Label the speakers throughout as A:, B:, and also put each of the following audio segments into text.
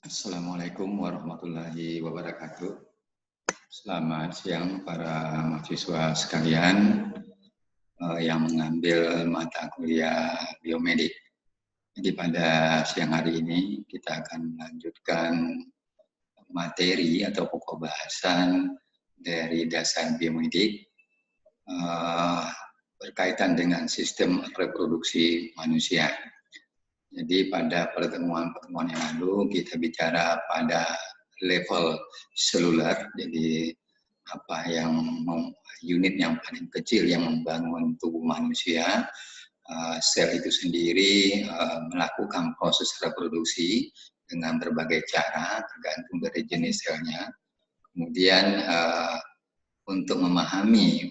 A: Assalamualaikum warahmatullahi wabarakatuh. Selamat siang para mahasiswa sekalian yang mengambil mata kuliah biomedik. Jadi pada siang hari ini kita akan melanjutkan materi atau pokok bahasan dari dasar biomedik berkaitan dengan sistem reproduksi manusia. Jadi pada pertemuan-pertemuan yang lalu kita bicara pada level seluler, jadi apa yang unit yang paling kecil yang membangun tubuh manusia, sel itu sendiri melakukan proses reproduksi dengan berbagai cara tergantung dari jenis selnya. Kemudian untuk memahami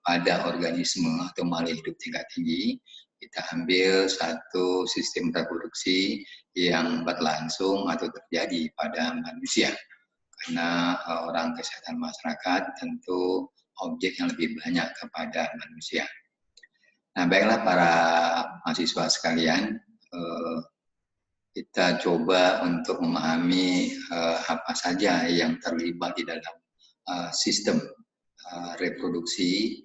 A: pada organisme atau makhluk hidup tingkat tinggi, kita ambil satu sistem reproduksi yang berlangsung atau terjadi pada manusia. Karena orang kesehatan masyarakat tentu objek yang lebih banyak kepada manusia. Nah, baiklah para mahasiswa sekalian, kita coba untuk memahami apa saja yang terlibat di dalam sistem reproduksi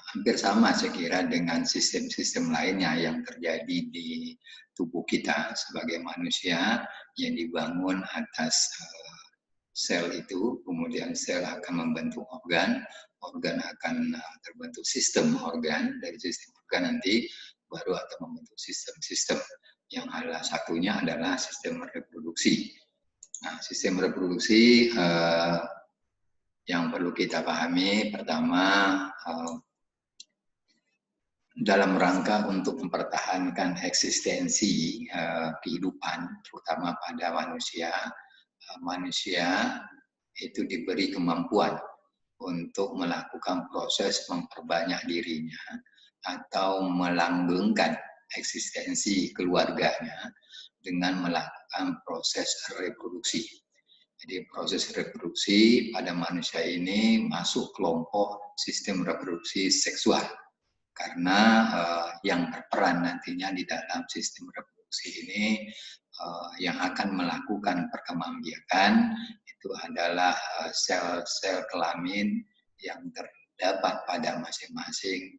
A: hampir sama saya kira dengan sistem-sistem lainnya yang terjadi di tubuh kita sebagai manusia yang dibangun atas sel itu, kemudian sel akan membentuk organ, organ akan terbentuk sistem organ, dari sistem organ nanti baru akan membentuk sistem-sistem yang salah satunya adalah sistem reproduksi. Nah, sistem reproduksi yang perlu kita pahami pertama dalam rangka untuk mempertahankan eksistensi kehidupan, terutama pada manusia, manusia itu diberi kemampuan untuk melakukan proses memperbanyak dirinya atau melanggengkan eksistensi keluarganya dengan melakukan proses reproduksi. Jadi proses reproduksi pada manusia ini masuk kelompok sistem reproduksi seksual. Karena yang berperan nantinya di dalam sistem reproduksi ini yang akan melakukan perkembangbiakan itu adalah sel-sel kelamin yang terdapat pada masing-masing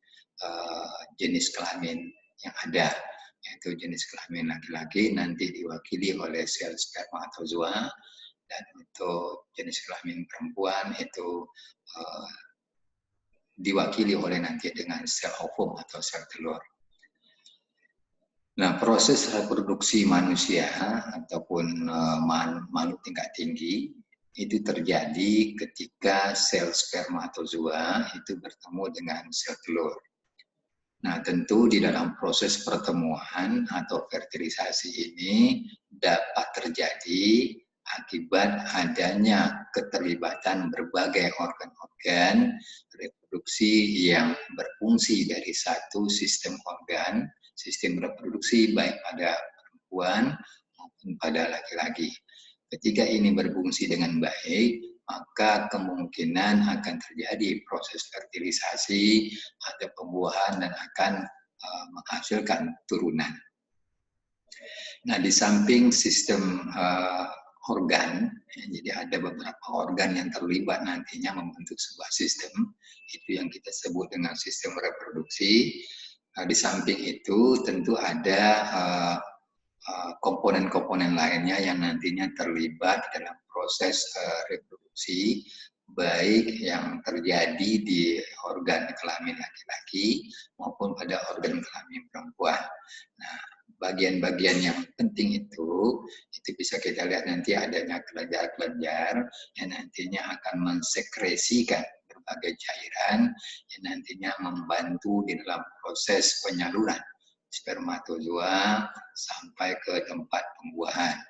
A: jenis kelamin yang ada, yaitu jenis kelamin laki-laki nanti diwakili oleh sel spermatozoa, dan untuk jenis kelamin perempuan itu diwakili oleh nanti dengan sel ovum atau sel telur. Nah, proses reproduksi manusia ataupun makhluk tingkat tinggi itu terjadi ketika sel spermatozoa itu bertemu dengan sel telur. Nah, tentu di dalam proses pertemuan atau fertilisasi ini dapat terjadi akibat adanya keterlibatan berbagai organ-organ reproduksi yang berfungsi dari satu sistem organ, sistem reproduksi baik pada perempuan maupun pada laki-laki. Ketika ini berfungsi dengan baik, maka kemungkinan akan terjadi proses fertilisasi atau pembuahan dan akan menghasilkan turunan. Nah, di samping sistem organ, jadi ada beberapa organ yang terlibat nantinya membentuk sebuah sistem, itu yang kita sebut dengan sistem reproduksi. Di samping itu tentu ada komponen-komponen lainnya yang nantinya terlibat dalam proses reproduksi, baik yang terjadi di organ kelamin laki-laki maupun pada organ kelamin perempuan. Nah, bagian-bagian yang penting itu bisa kita lihat nanti adanya kelenjar-kelenjar yang nantinya akan mensekresikan berbagai cairan yang nantinya membantu di dalam proses penyaluran spermatozoa sampai ke tempat pembuahan.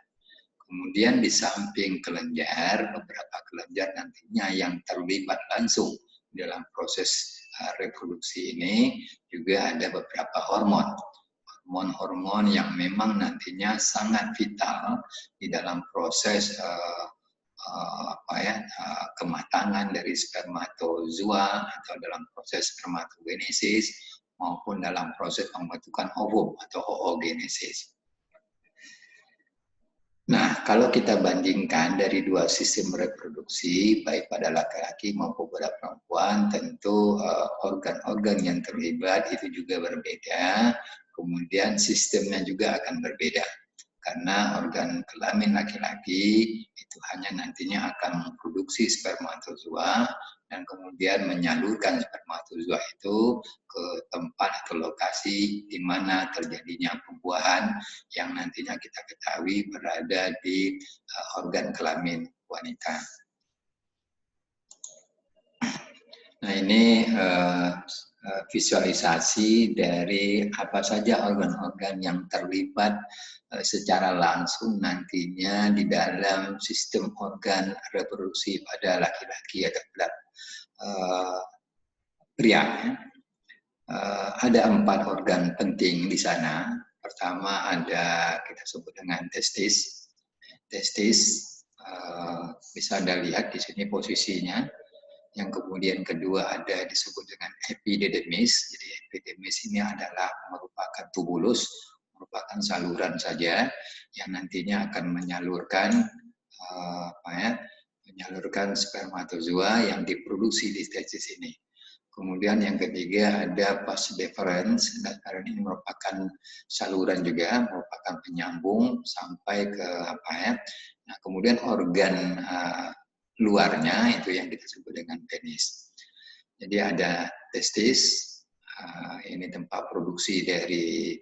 A: Kemudian di samping kelenjar, beberapa kelenjar nantinya yang terlibat langsung dalam proses reproduksi ini juga ada beberapa hormon. Hormon-hormon yang memang nantinya sangat vital di dalam proses kematangan dari spermatozoa atau dalam proses spermatogenesis maupun dalam proses pembentukan ovum atau oogenesis. Kalau kita bandingkan dari dua sistem reproduksi, baik pada laki-laki maupun pada perempuan, tentu organ-organ yang terlibat itu juga berbeda, kemudian sistemnya juga akan berbeda. Karena organ kelamin laki-laki itu hanya nantinya akan memproduksi spermatozoa dan kemudian menyalurkan spermatozoa itu ke tempat atau lokasi di mana terjadinya pembuahan yang nantinya kita ketahui berada di organ kelamin wanita. Nah, ini visualisasi dari apa saja organ-organ yang terlibat secara langsung nantinya di dalam sistem organ reproduksi pada laki-laki atau pada pria. Ada 4 organ penting di sana. Pertama ada kita sebut dengan testis. Testis bisa Anda lihat di sini posisinya. Yang kemudian kedua ada disebut dengan epididymis. Jadi epididymis ini adalah merupakan tubulus, merupakan saluran saja yang nantinya akan menyalurkan menyalurkan spermatozoa yang diproduksi di testis ini. Kemudian yang ketiga ada vas deferens, dan ini merupakan saluran juga, merupakan penyambung sampai ke Nah, kemudian organ luarnya itu yang kita sebut dengan penis. Jadi ada testis, ini tempat produksi dari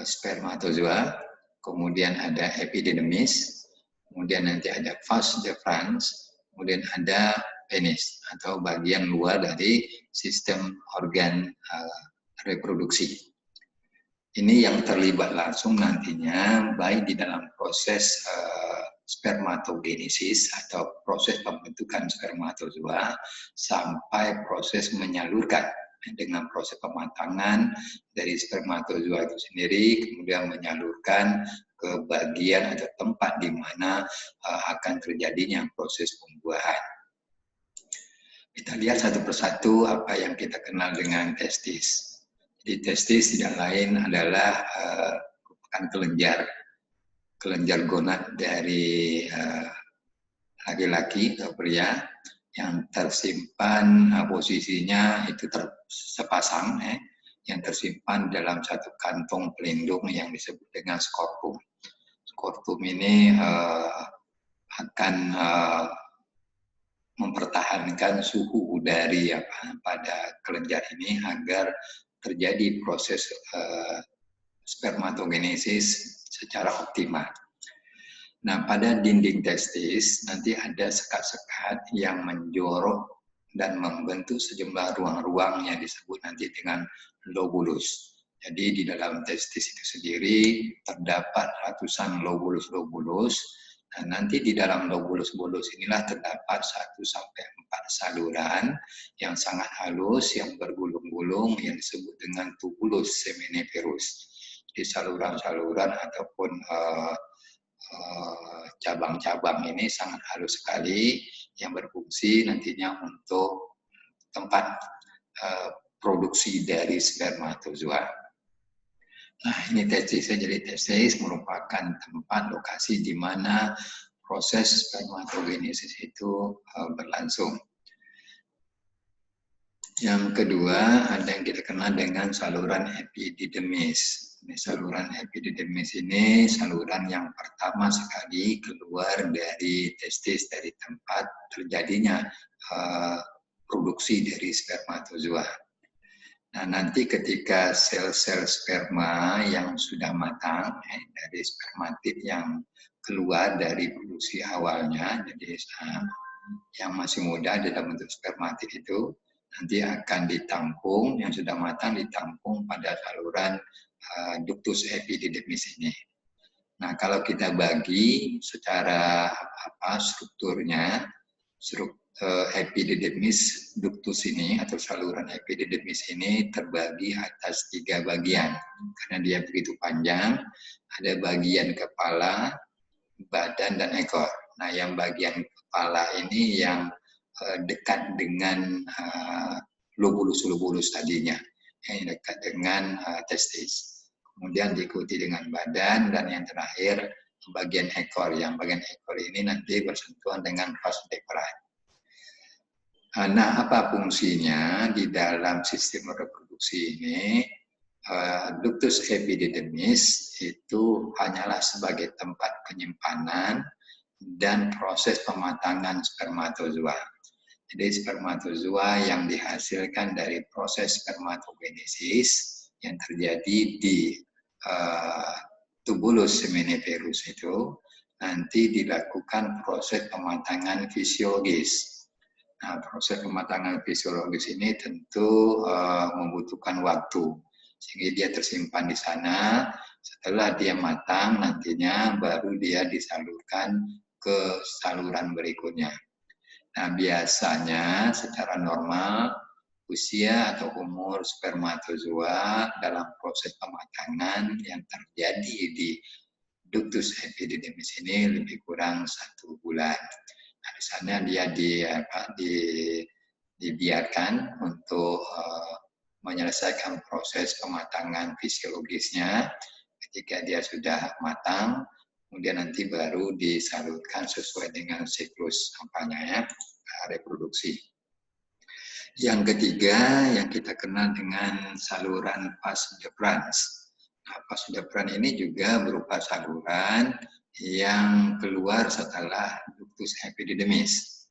A: spermatozoa, kemudian ada epididymis, kemudian nanti ada vas deferens, kemudian ada penis atau bagian luar dari sistem organ reproduksi. Ini yang terlibat langsung nantinya baik di dalam proses spermatogenesis atau proses pembentukan spermatozoa sampai proses menyalurkan dengan proses pematangan dari spermatozoa itu sendiri, kemudian menyalurkan ke bagian atau tempat di mana akan terjadinya proses pembuahan. Kita lihat satu persatu apa yang kita kenal dengan testis. Jadi testis tidak lain adalah merupakan kelenjar gonad dari laki-laki atau pria yang tersimpan posisinya itu sepasang yang tersimpan dalam satu kantong pelindung yang disebut dengan skortum. Skortum ini akan mempertahankan suhu udara pada kelenjar ini agar terjadi proses spermatogenesis secara optimal. Nah, pada dinding testis nanti ada sekat-sekat yang menjorok dan membentuk sejumlah ruang-ruang yang disebut nanti dengan lobulus. Jadi di dalam testis itu sendiri terdapat ratusan lobulus-lobulus. Dan nanti di dalam lobulus-lobulus inilah terdapat 1 sampai 4 saluran yang sangat halus, yang bergulung-gulung, yang disebut dengan tubulus seminiferus. Di saluran-saluran ataupun cabang-cabang ini sangat halus sekali, yang berfungsi nantinya untuk tempat produksi dari spermatozoa. Nah, ini testis. Jadi testis merupakan tempat lokasi di mana proses spermatogenesis itu berlangsung. Yang kedua, ada yang kita kenal dengan saluran epididymis. Saluran epididymis ini saluran yang pertama sekali keluar dari testis, dari tempat terjadinya produksi dari spermatozoa. Nah, nanti ketika sel-sel sperma yang sudah matang dari spermatid yang keluar dari produksi awalnya, jadi yang masih muda dalam bentuk spermatid itu nanti akan ditampung, yang sudah matang ditampung pada saluran ductus epididymis ini. Nah, kalau kita bagi secara strukturnya, epididymis ductus ini atau saluran epididymis ini terbagi atas 3 bagian karena dia begitu panjang. Ada bagian kepala, badan, dan ekor. Nah, yang bagian kepala ini yang dekat dengan lobulus-lobulus tadinya, yang dekat dengan testis. Kemudian diikuti dengan badan, dan yang terakhir bagian ekor. Yang bagian ekor ini nanti bersentuhan dengan vas deferens. Nah, apa fungsinya di dalam sistem reproduksi ini? Ductus epididymis itu hanyalah sebagai tempat penyimpanan dan proses pematangan spermatozoa. Jadi spermatozoa yang dihasilkan dari proses spermatogenesis yang terjadi di tubulus seminiferus itu nanti dilakukan proses pematangan fisiologis. Nah, proses pematangan fisiologis ini tentu membutuhkan waktu, sehingga dia tersimpan di sana. Setelah dia matang, nantinya baru dia disalurkan ke saluran berikutnya. Nah, biasanya secara normal, usia atau umur spermatozoa dalam proses pematangan yang terjadi di ductus epididymis ini lebih kurang 1 bulan. Nah, di sana dia dibiarkan untuk menyelesaikan proses pematangan fisiologisnya. Ketika dia sudah matang, kemudian nanti baru disalurkan sesuai dengan siklus reproduksi. Yang ketiga yang kita kenal dengan saluran vas deferens. Nah, vas deferens ini juga berupa saluran yang keluar setelah ductus epididymis.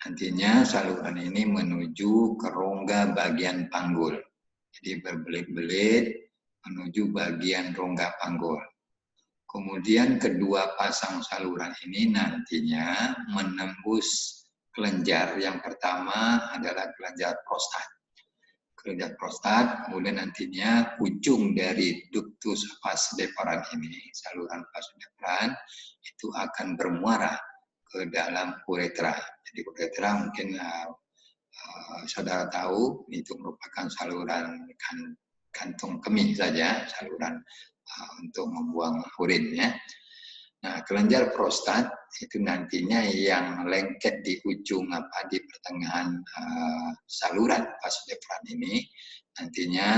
A: Nantinya saluran ini menuju ke rongga bagian panggul. Jadi berbelit-belit menuju bagian rongga panggul. Kemudian kedua pasang saluran ini nantinya menembus kelenjar. Yang pertama adalah kelenjar prostat. Kelenjar prostat, kemudian nantinya ujung dari ductus vas deferens ini, saluran vas deferens, itu akan bermuara ke dalam uretra. Jadi uretra mungkin saudara tahu, itu merupakan saluran kantung kemih saja, saluran untuk membuang urin ya. Nah, kelenjar prostat itu nantinya yang lengket di ujung di pertengahan saluran vas deferens ini nantinya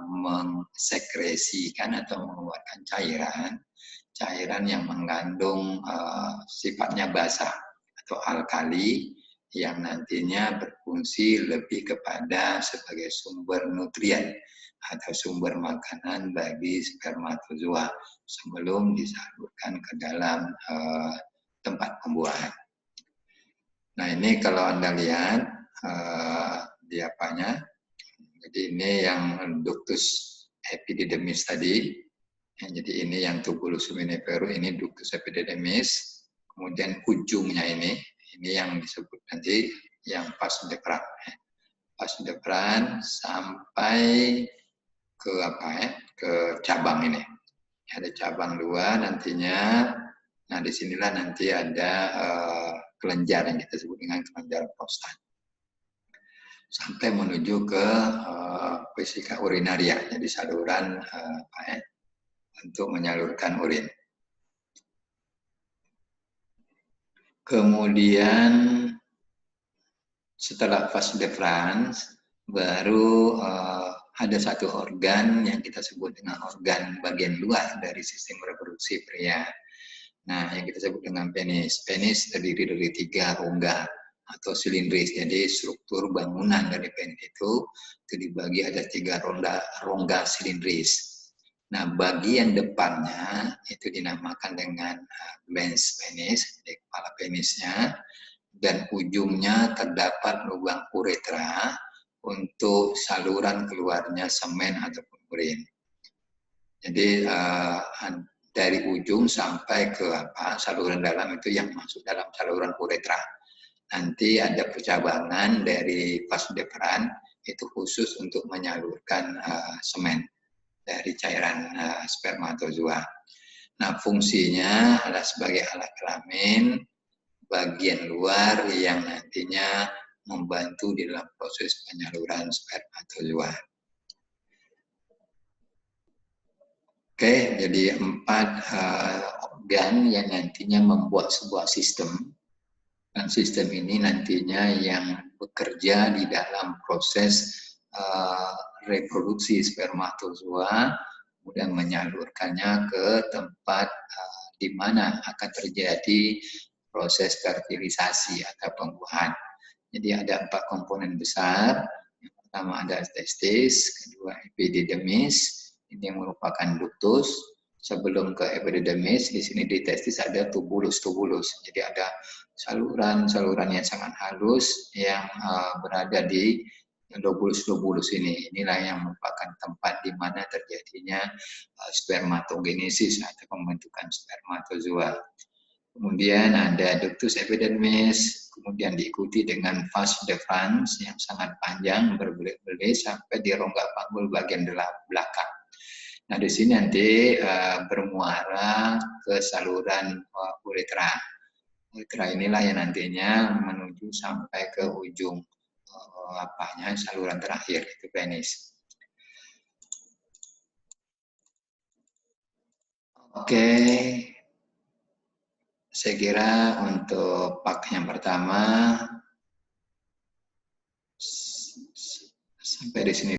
A: mensekresikan atau mengeluarkan cairan yang mengandung sifatnya basah atau alkali yang nantinya berfungsi lebih kepada sebagai sumber nutrien atau sumber makanan bagi spermatozoa sebelum disalurkan ke dalam tempat pembuahan. Nah, ini kalau Anda lihat di apanya. Jadi ini yang ductus epididymis tadi. Jadi ini yang tubulus seminiferus, ini ductus epididymis. Kemudian ujungnya ini yang disebut nanti yang vas deferens. Vas deferens sampai ke ke cabang ini. Ada cabang 2 nantinya. Nah, disinilah nanti ada kelenjar yang kita sebut dengan kelenjar prostat. Sampai menuju ke vesika urinaria, jadi saluran untuk menyalurkan urin. Kemudian setelah vas deferens baru ada satu organ yang kita sebut dengan organ bagian luar dari sistem reproduksi pria. Nah, yang kita sebut dengan penis. Penis terdiri dari 3 rongga atau silindris. Jadi struktur bangunan dari penis itu dibagi ada 3 rongga silindris. Nah, bagian depannya itu dinamakan dengan glans penis, jadi kepala penisnya, dan ujungnya terdapat lubang uretra untuk saluran keluarnya semen ataupun urin. Jadi dari ujung sampai ke saluran dalam itu yang masuk dalam saluran uretra. Nanti ada percabangan dari vas deferens itu khusus untuk menyalurkan semen dari cairan spermatozoa. Nah, fungsinya adalah sebagai alat kelamin bagian luar yang nantinya membantu di dalam proses penyaluran spermatozoa. Oke, jadi 4 organ yang nantinya membuat sebuah sistem. Dan sistem ini nantinya yang bekerja di dalam proses reproduksi spermatozoa, kemudian menyalurkannya ke tempat di mana akan terjadi proses fertilisasi atau pembuahan. Jadi ada 4 komponen besar. Yang pertama ada testis, kedua epididymis, ini yang merupakan ductus. Sebelum ke epididymis, di sini di testis ada tubulus-tubulus. Jadi ada saluran-saluran yang sangat halus yang berada di lobulus-lobulus ini. Inilah yang merupakan tempat di mana terjadinya spermatogenesis atau pembentukan spermatozoa. Kemudian ada ductus epidermis, kemudian diikuti dengan vas deferens yang sangat panjang berbelit-belit sampai di rongga panggul bagian belakang. Nah, di sini nanti bermuara ke saluran uretra. Uretra inilah yang nantinya menuju sampai ke ujung saluran terakhir, itu penis. Oke, saya kira untuk part yang pertama sampai di sini